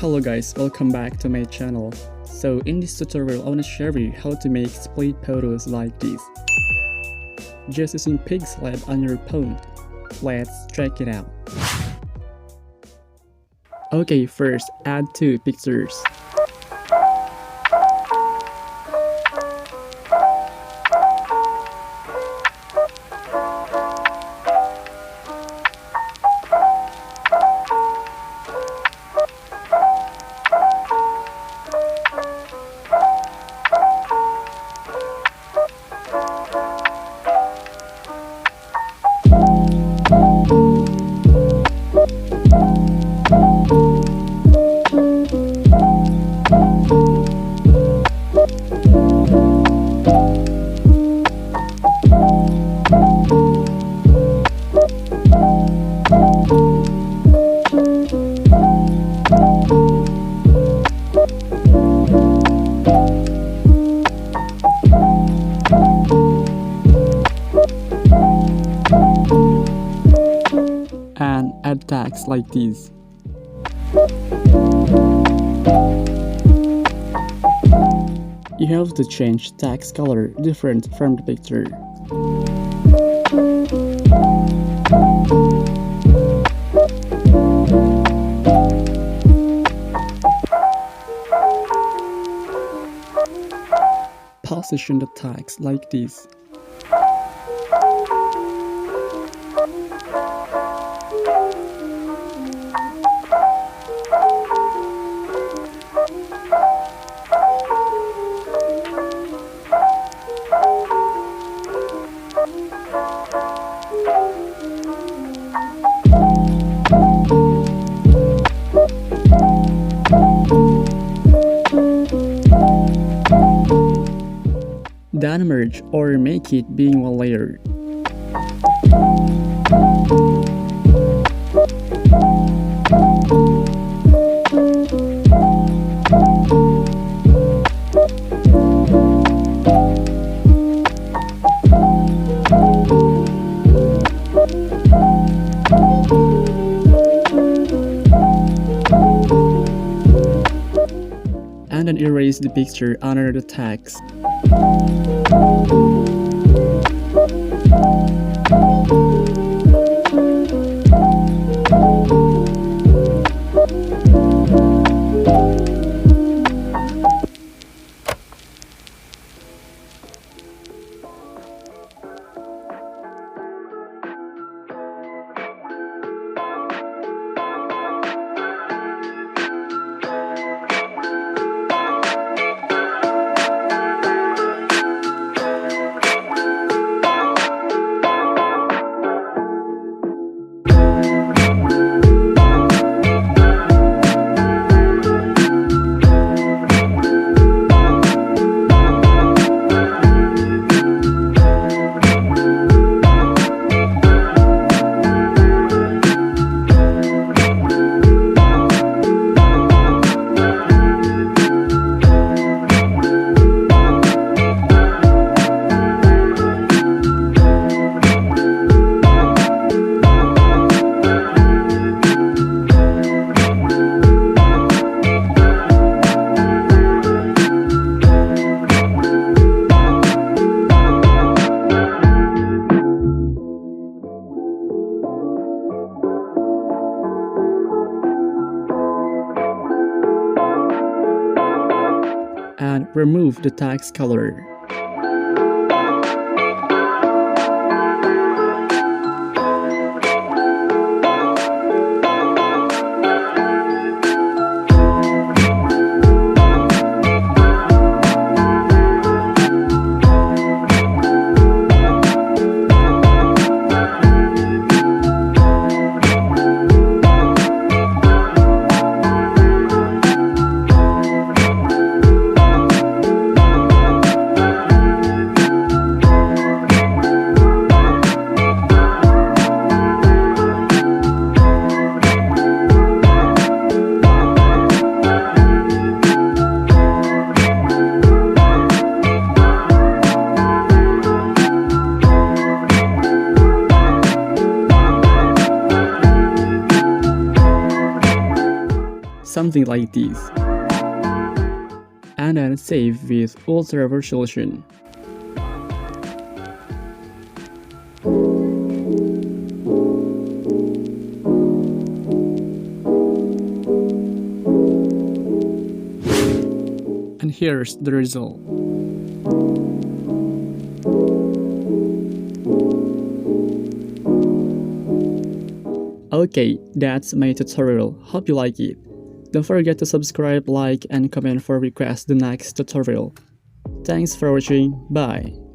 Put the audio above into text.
Hello guys, welcome back to my channel. So in this tutorial I want to share with you how to make split photos like this. Just using pixellab on your phone. Let's check it out. Okay, first add two pictures. And add tags like this. You have to change text color different from the picture. Position the text like this. Then merge or make it being one layer. And then erase the picture under the text. And remove the text color. something like this. And then save with ultra resolution. And here's the result. Okay, that's my tutorial. Hope you like it. Don't forget to subscribe, like, and comment for requests the next tutorial. Thanks for watching. Bye.